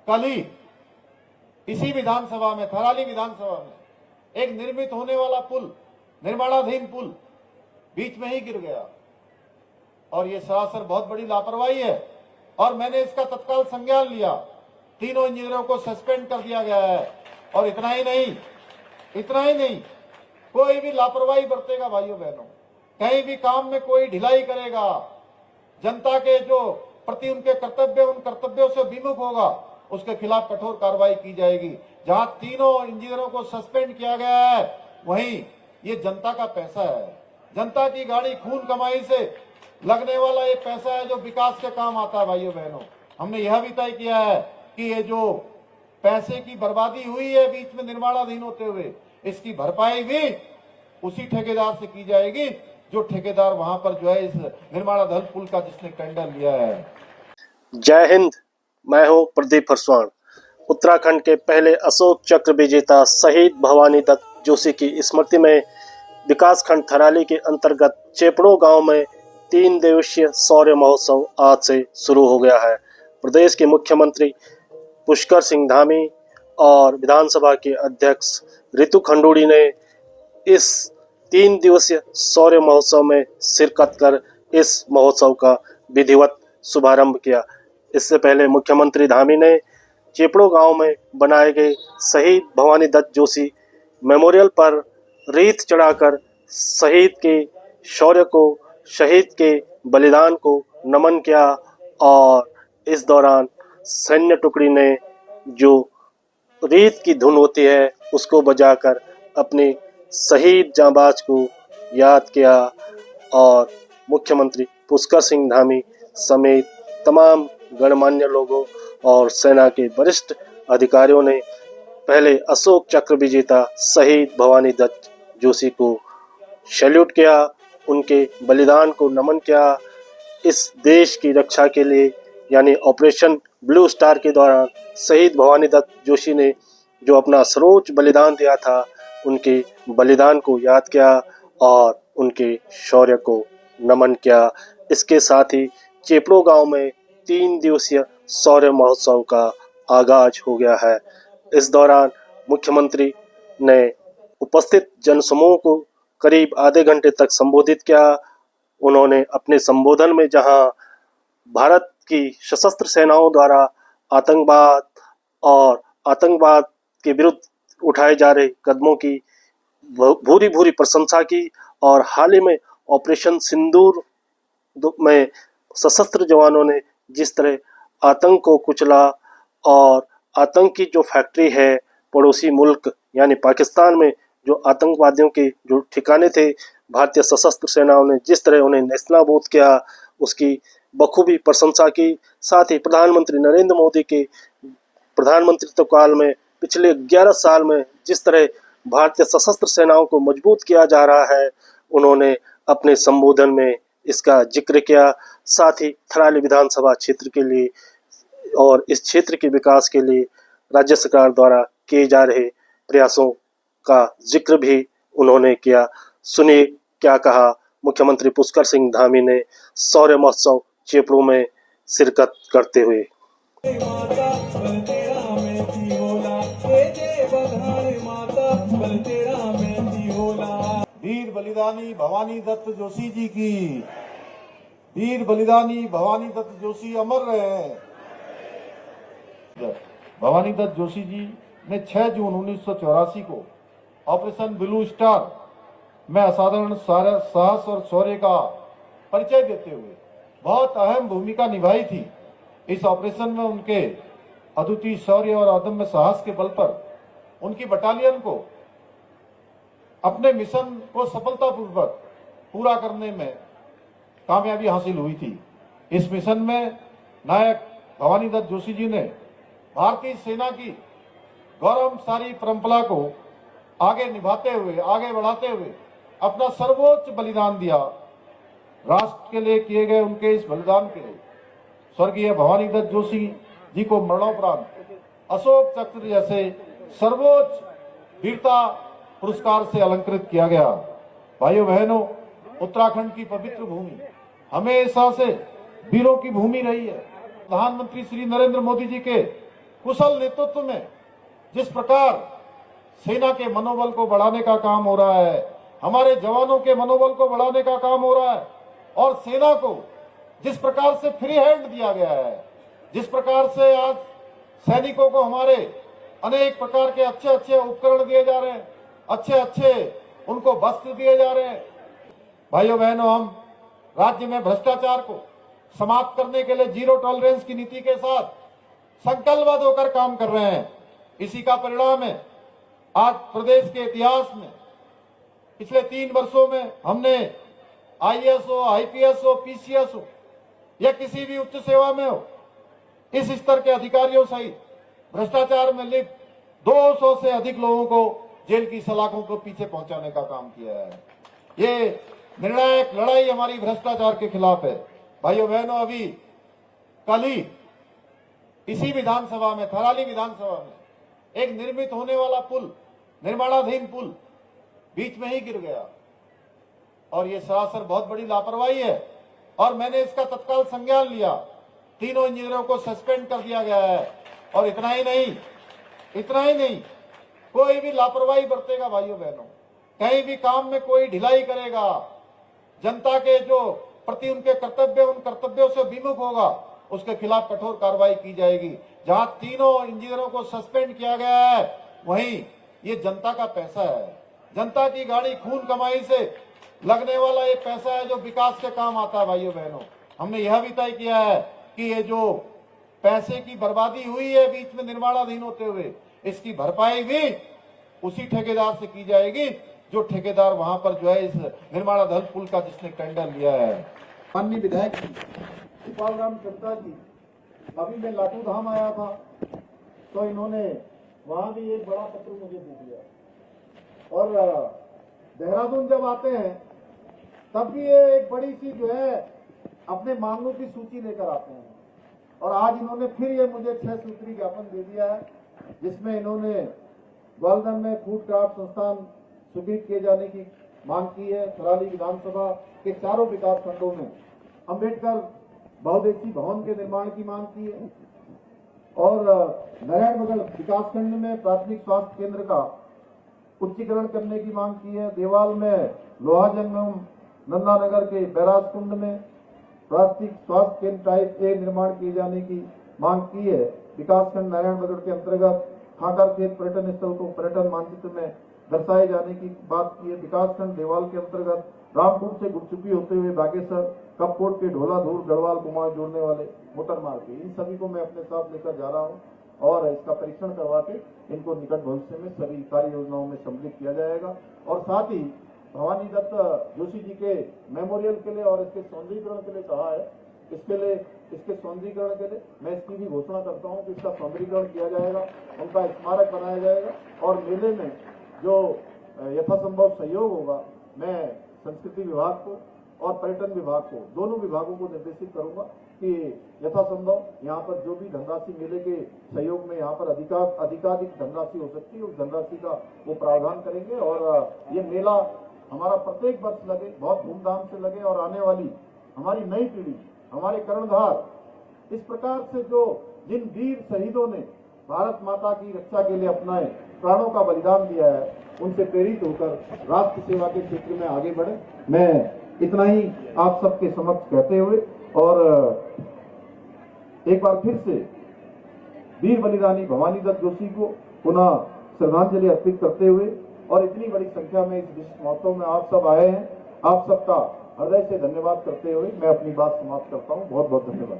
कल ही इसी विधानसभा में, थराली विधानसभा में एक निर्मित होने वाला पुल, निर्माणाधीन पुल बीच में ही गिर गया और ये सरासर बहुत बड़ी लापरवाही है और मैंने इसका तत्काल संज्ञान लिया। तीनों इंजीनियरों को सस्पेंड कर दिया गया है और इतना ही नहीं, कोई भी लापरवाही बरतेगा भाइयों बहनों, कहीं भी काम में कोई ढिलाई करेगा, जनता के जो प्रति उनके कर्तव्य, उन कर्तव्यों से विमुख होगा, उसके खिलाफ कठोर कार्रवाई की जाएगी। जहां तीनों इंजीनियरों को सस्पेंड किया गया है, वहीं ये जनता का पैसा है, जनता की गाड़ी खून कमाई से लगने वाला ये पैसा है जो विकास के काम आता है। भाइयों बहनों, हमने यह भी तय किया है कि ये जो पैसे की बर्बादी हुई है बीच में निर्माणाधीन होते हुए, इसकी भरपाई भी उसी ठेकेदार से की जाएगी जो ठेकेदार वहां पर जो है इस निर्माणाधीन पुल का जिसने टेंडर लिया है। जय हिंद। मैं हूं प्रदीप फरसवाण। उत्तराखंड के पहले अशोक चक्र विजेता शहीद भवानी दत्त जोशी की स्मृति में विकासखंड थराली के अंतर्गत चेपड़ो गांव में 3 दिवसीय शौर्य महोत्सव आज से शुरू हो गया है। प्रदेश के मुख्यमंत्री पुष्कर सिंह धामी और विधानसभा के अध्यक्ष रितु खंडूड़ी ने इस 3 दिवसीय शौर्य महोत्सव में शिरकत कर इस महोत्सव का विधिवत शुभारंभ किया। इससे पहले मुख्यमंत्री धामी ने चेपड़ो गांव में बनाए गए शहीद भवानी दत्त जोशी मेमोरियल पर रीत चढ़ाकर शहीद के शौर्य को, शहीद के बलिदान को नमन किया और इस दौरान सैन्य टुकड़ी ने जो रीत की धुन होती है उसको बजाकर अपने शहीद जांबाज को याद किया और मुख्यमंत्री पुष्कर सिंह धामी समेत तमाम गणमान्य लोगों और सेना के वरिष्ठ अधिकारियों ने पहले अशोक चक्र विजेता शहीद भवानी दत्त जोशी को सैल्यूट किया, उनके बलिदान को नमन किया। इस देश की रक्षा के लिए यानी ऑपरेशन ब्लू स्टार के दौरान शहीद भवानी दत्त जोशी ने जो अपना सर्वोच्च बलिदान दिया था, उनके बलिदान को याद किया और उनके शौर्य को नमन किया। इसके साथ ही चेपड़ो गांव में 3 दिवसीय शौर्य महोत्सव का आगाज हो गया है। इस दौरान मुख्यमंत्री ने उपस्थित जनसमूह को करीब आधे घंटे तक संबोधित किया। उन्होंने अपने संबोधन में जहां भारत की सशस्त्र सेनाओं द्वारा आतंकवाद के विरुद्ध उठाए जा रहे कदमों की भूरी भूरी प्रशंसा की और हाल ही में ऑपरेशन सिंदूर में सशस्त्र जवानों ने जिस तरह आतंक को कुचला और आतंक की जो फैक्ट्री है पड़ोसी मुल्क यानी पाकिस्तान में जो आतंकवादियों के जो ठिकाने थे, भारतीय सशस्त्र सेनाओं ने जिस तरह उन्हें नेस्तनाबूद किया, उसकी बखूबी प्रशंसा की। साथ ही प्रधानमंत्री नरेंद्र मोदी के प्रधानमंत्रित्व काल में पिछले 11 साल में जिस तरह भारतीय सशस्त्र सेनाओं को मजबूत किया जा रहा है, उन्होंने अपने संबोधन में इसका जिक्र किया। साथ ही थराली विधानसभा क्षेत्र के लिए और इस क्षेत्र के विकास के लिए राज्य सरकार द्वारा किए जा रहे प्रयासों का जिक्र भी उन्होंने किया। सुनिए क्या कहा मुख्यमंत्री पुष्कर सिंह धामी ने शौर्य महोत्सव चेपड़ो में शिरकत करते हुए। वीर बलिदानी भवानी दत्त जोशी जी की, वीर बलिदानी भवानी दत्त जोशी अमर रहे। भवानी दत्त जोशी जी ने 6 जून 1984 को ऑपरेशन ब्लू स्टार में असाधारण साहस और शौर्य का परिचय देते हुए बहुत अहम भूमिका निभाई थी। इस ऑपरेशन में उनके अद्वितीय शौर्य और अदम्य साहस के बल पर उनकी बटालियन को अपने मिशन को सफलतापूर्वक पूरा करने में कामयाबी हासिल हुई थी। इस मिशन में नायक भवानी दत्त जोशी जी ने भारतीय सेना की गौरवशाली परंपरा को आगे निभाते हुए, आगे बढ़ाते हुए अपना सर्वोच्च बलिदान दिया। राष्ट्र के लिए किए गए उनके इस बलिदान के लिए स्वर्गीय भवानी दत्त जोशी जी को मरणोपरांत अशोक चक्र जैसे सर्वोच्च वीरता पुरस्कार से अलंकृत किया गया। भाइयों बहनों, उत्तराखंड की पवित्र भूमि हमेशा से वीरों की भूमि रही है। प्रधानमंत्री श्री नरेंद्र मोदी जी के कुशल नेतृत्व में जिस प्रकार सेना के मनोबल को बढ़ाने का काम हो रहा है, हमारे जवानों के मनोबल को बढ़ाने का काम हो रहा है, और सेना को जिस प्रकार से फ्री हैंड दिया गया है, जिस प्रकार से आज सैनिकों को हमारे अनेक प्रकार के अच्छे अच्छे उपकरण दिए जा रहे हैं, अच्छे अच्छे उनको वस्त्र दिए जा रहे हैं। भाइयों बहनों, हम राज्य में भ्रष्टाचार को समाप्त करने के लिए जीरो टॉलरेंस की नीति के साथ संकल्पबद्ध होकर काम कर रहे हैं। इसी का परिणाम है आज प्रदेश के इतिहास में पिछले 3 वर्षों में हमने आईएएस हो, आईपीएस हो, पीसीएस हो या किसी भी उच्च सेवा में हो, इस स्तर के अधिकारियों सहित भ्रष्टाचार में लिप्त 200 से अधिक लोगों को जेल की सलाखों को पीछे पहुंचाने का काम किया है। ये निर्णायक लड़ाई हमारी भ्रष्टाचार के खिलाफ है। भाइयों बहनों, अभी कल ही इसी विधानसभा में, थराली विधानसभा में एक निर्मित होने वाला पुल, निर्माणाधीन पुल बीच में ही गिर गया, और ये सरासर बहुत बड़ी लापरवाही है। और मैंने इसका तत्काल संज्ञान लिया। तीनों इंजीनियरों को सस्पेंड कर दिया गया है। और इतना ही नहीं, कोई भी लापरवाही बरतेगा भाइयों बहनों, कहीं भी काम में कोई ढिलाई करेगा, जनता के जो प्रति उनके कर्तव्य, उन कर्तव्यों से विमुख होगा, उसके खिलाफ कठोर कार्रवाई की जाएगी। जहां तीनों इंजीनियरों को सस्पेंड किया गया है, वहीं ये जनता का पैसा है, जनता की गाड़ी खून कमाई से लगने वाला ये पैसा है जो विकास के काम आता है। भाइयों बहनों, हमने यह भी तय किया है कि ये जो पैसे की बर्बादी हुई है बीच में निर्माणाधीन होते हुए, इसकी भरपाई भी उसी ठेकेदार से की जाएगी जो ठेकेदार वहां पर जो है इस निर्माणाधीन पुल का जिसने टेंडर लिया है। माननीय विधायक गोपाल राम चड्ढा जी, अभी मैं लाटू धाम आया था तो इन्होंने वहां भी एक बड़ा पत्र मुझे दे दिया, और देहरादून जब आते हैं तब भी ये एक बड़ी सी जो है अपने मांगों की सूची लेकर आते हैं। और आज इन्होंने फिर ये मुझे 6 सूत्री ज्ञापन दे दिया है, जिसमें इन्होंने ग्वालियर में फूड क्राफ्ट संस्थान सुदृढ़ किए जाने की मांग की है। थराली विधानसभा के चारों विकास खंडों में अंबेडकर बहुउद्देशीय भवन के निर्माण की मांग की है, और नारायणबगल विकास खंड में प्राथमिक स्वास्थ्य केंद्र का उच्चीकरण करने की मांग की है। देवाल में लोहा जंगम, नंदानगर के बैराज कुंड में प्राथमिक स्वास्थ्य केंद्र टाइप ए निर्माण किए जाने की मांग की है। विकास खंड नारायणबगड़ के अंतर्गत खाकर खेत पर्यटन स्थल को पर्यटन मानचित्र में दर्शाए जाने की बात की है। विकास खंड देवाल के अंतर्गत रामपुर से गुपचुपी होते हुए बागेश्वर, कपकोट के ढोला धूर, गढ़वाल कुमार जोड़ने वाले मोटर मार्ग के, इन सभी को मैं अपने साथ लेकर जा रहा हूँ, और इसका परीक्षण करवा के इनको निकट भविष्य में सभी कार्य योजनाओं में सम्मिलित किया जाएगा। और साथ ही भवानी दत्त जोशी जी के मेमोरियल के लिए और इसके सौंदर्यीकरण के लिए कहा है, इसके सौंदर्यीकरण के लिए मैं इसकी भी घोषणा करता हूं कि इसका सौंदर्यीकरण किया जाएगा, उनका स्मारक बनाया जाएगा, और मेले में जो यथासंभव सहयोग होगा, मैं संस्कृति विभाग को और पर्यटन विभाग को, दोनों विभागों को निर्देशित करूंगा कि यथासंभव यहाँ पर जो भी धनराशि मेले के सहयोग में यहाँ पर अधिकाधिक धनराशि हो सकती है, उस धनराशि का वो प्रावधान करेंगे, और ये मेला हमारा प्रत्येक वर्ष लगे, बहुत धूमधाम से लगे, और आने वाली हमारी नई पीढ़ी, हमारे कर्णधार, इस प्रकार से जो जिन वीर शहीदों ने भारत माता की रक्षा के लिए अपने प्राणों का बलिदान दिया है, उनसे प्रेरित होकर राष्ट्र सेवा के क्षेत्र में आगे बढ़े। मैं इतना ही आप सबके समक्ष कहते हुए, और एक बार फिर से वीर बलिदानी भवानी दत्त जोशी को पुनः श्रद्धांजलि अर्पित करते हुए, और इतनी बड़ी संख्या में इस विशिष्ट महोत्सव में आप सब आए हैं, आप सबका हृदय से धन्यवाद करते हुए मैं अपनी बात समाप्त करता हूं। बहुत बहुत धन्यवाद।